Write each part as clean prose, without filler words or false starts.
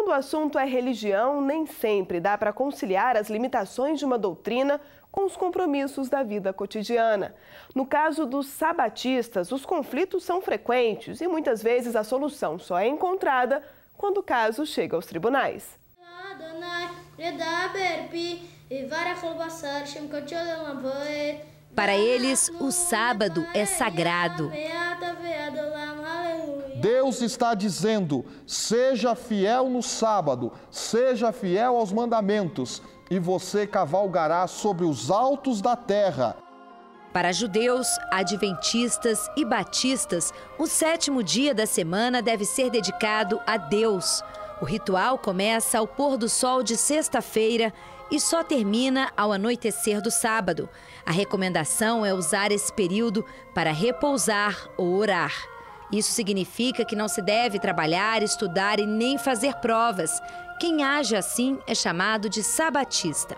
Quando o assunto é religião, nem sempre dá para conciliar as limitações de uma doutrina com os compromissos da vida cotidiana. No caso dos sabatistas, os conflitos são frequentes e muitas vezes a solução só é encontrada quando o caso chega aos tribunais. Para eles, o sábado é sagrado. Deus está dizendo: seja fiel no sábado, seja fiel aos mandamentos, e você cavalgará sobre os altos da terra. Para judeus, adventistas e batistas, o 7º dia da semana deve ser dedicado a Deus. O ritual começa ao pôr do sol de sexta-feira e só termina ao anoitecer do sábado. A recomendação é usar esse período para repousar ou orar. Isso significa que não se deve trabalhar, estudar e nem fazer provas. Quem age assim é chamado de sabatista.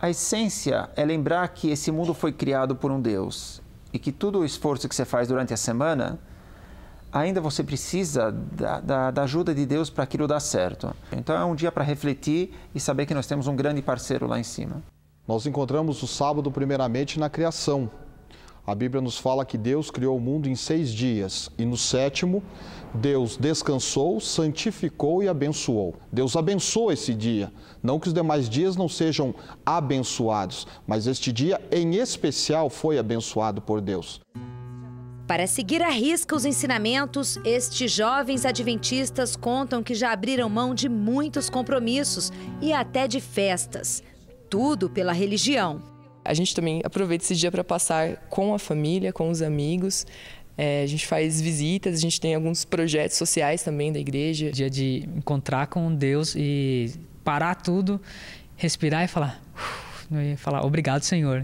A essência é lembrar que esse mundo foi criado por um Deus e que todo o esforço que você faz durante a semana, ainda você precisa da ajuda de Deus para aquilo dar certo. Então é um dia para refletir e saber que nós temos um grande parceiro lá em cima. Nós encontramos o sábado primeiramente na criação. A Bíblia nos fala que Deus criou o mundo em 6 dias e no 7º, Deus descansou, santificou e abençoou. Deus abençoou esse dia. Não que os demais dias não sejam abençoados, mas este dia em especial foi abençoado por Deus. Para seguir à risca os ensinamentos, estes jovens adventistas contam que já abriram mão de muitos compromissos e até de festas. Tudo pela religião. A gente também aproveita esse dia para passar com a família, com os amigos. A gente faz visitas, a gente tem alguns projetos sociais também da igreja. Dia de encontrar com Deus e parar tudo, respirar e falar obrigado, Senhor.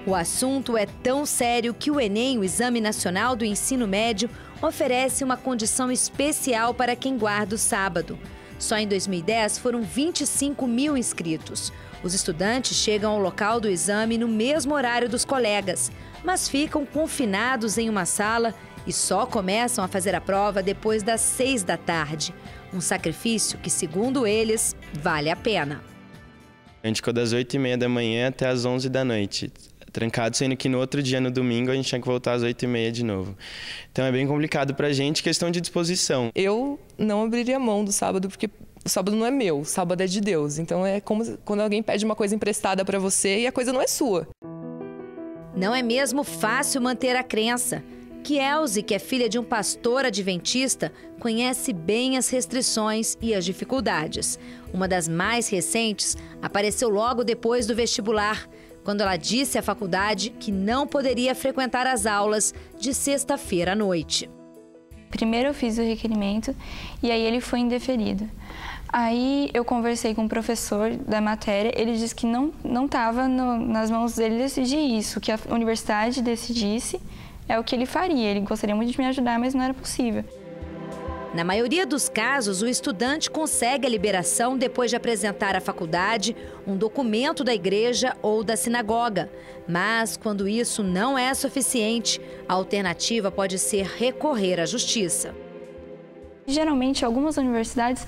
O assunto é tão sério que o Enem, o Exame Nacional do Ensino Médio, oferece uma condição especial para quem guarda o sábado. Só em 2010 foram 25 mil inscritos. Os estudantes chegam ao local do exame no mesmo horário dos colegas, mas ficam confinados em uma sala e só começam a fazer a prova depois das 6 da tarde. Um sacrifício que, segundo eles, vale a pena. A gente ficou das 8h30 da manhã até as 11 da noite, trancado, sendo que no outro dia, no domingo, a gente tinha que voltar às 8h30 de novo. Então é bem complicado pra gente, questão de disposição. Eu não abriria mão do sábado, porque o sábado não é meu, o sábado é de Deus. Então é como quando alguém pede uma coisa emprestada para você e a coisa não é sua. Não é mesmo fácil manter a crença. Kielze, que é filha de um pastor adventista, conhece bem as restrições e as dificuldades. Uma das mais recentes apareceu logo depois do vestibular, quando ela disse à faculdade que não poderia frequentar as aulas de sexta-feira à noite. Primeiro eu fiz o requerimento e aí ele foi indeferido. Aí eu conversei com o professor da matéria, ele disse que não estava nas mãos dele decidir isso, que a universidade decidisse é o que ele faria. Ele gostaria muito de me ajudar, mas não era possível. Na maioria dos casos, o estudante consegue a liberação depois de apresentar à faculdade um documento da igreja ou da sinagoga. Mas, quando isso não é suficiente, a alternativa pode ser recorrer à justiça. Geralmente, algumas universidades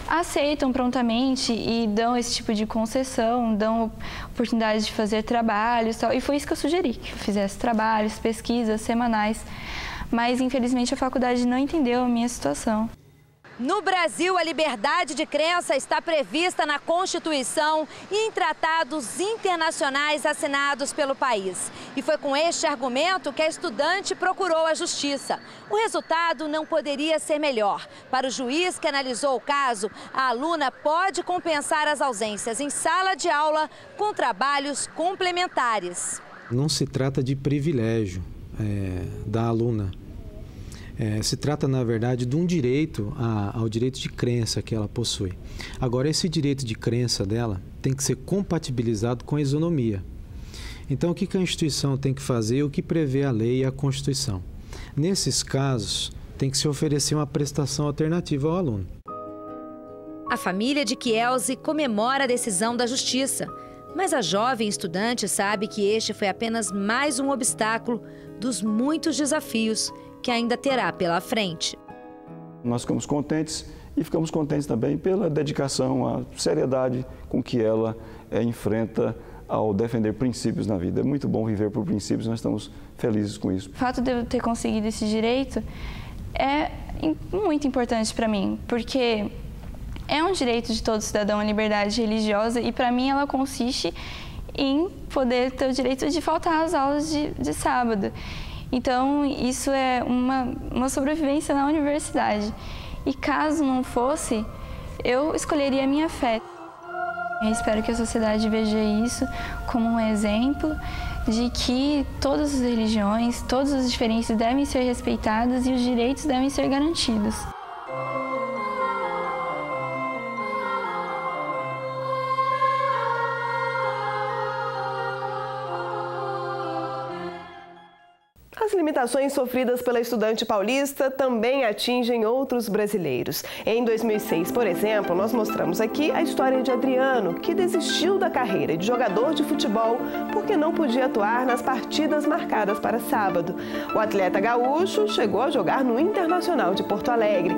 aceitam prontamente e dão esse tipo de concessão, dão oportunidade de fazer trabalhos e tal. E foi isso que eu sugeri, que eu fizesse trabalhos, pesquisas semanais. Mas, infelizmente, a faculdade não entendeu a minha situação. No Brasil, a liberdade de crença está prevista na Constituição e em tratados internacionais assinados pelo país. E foi com este argumento que a estudante procurou a justiça. O resultado não poderia ser melhor. Para o juiz que analisou o caso, a aluna pode compensar as ausências em sala de aula com trabalhos complementares. Não se trata de privilégio da aluna. Se trata, na verdade, de um direito ao direito de crença que ela possui. Agora, esse direito de crença dela tem que ser compatibilizado com a isonomia. Então, o que a instituição tem que fazer? O que prevê a lei e a Constituição? Nesses casos, tem que se oferecer uma prestação alternativa ao aluno. A família de Kielze comemora a decisão da justiça, mas a jovem estudante sabe que este foi apenas mais um obstáculo dos muitos desafios que ainda terá pela frente. Nós ficamos contentes e ficamos contentes também pela dedicação, a seriedade com que ela enfrenta ao defender princípios na vida. É muito bom viver por princípios, nós estamos felizes com isso. O fato de eu ter conseguido esse direito é muito importante para mim, porque é um direito de todo cidadão a liberdade religiosa e para mim ela consiste em poder ter o direito de faltar às aulas de sábado. Então isso é uma sobrevivência na universidade. E caso não fosse, eu escolheria a minha fé. Eu espero que a sociedade veja isso como um exemplo de que todas as religiões, todas as diferenças devem ser respeitadas e os direitos devem ser garantidos. As limitações sofridas pela estudante paulista também atingem outros brasileiros. Em 2006, por exemplo, nós mostramos aqui a história de Adriano, que desistiu da carreira de jogador de futebol porque não podia atuar nas partidas marcadas para sábado. O atleta gaúcho chegou a jogar no Internacional de Porto Alegre.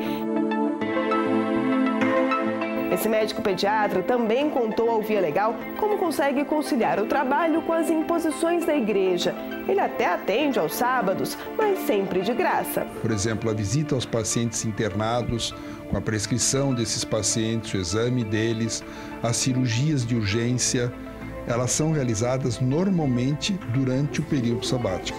Esse médico pediatra também contou ao Via Legal como consegue conciliar o trabalho com as imposições da igreja. Ele até atende aos sábados, mas sempre de graça. Por exemplo, a visita aos pacientes internados, com a prescrição desses pacientes, o exame deles, as cirurgias de urgência, elas são realizadas normalmente durante o período sabático.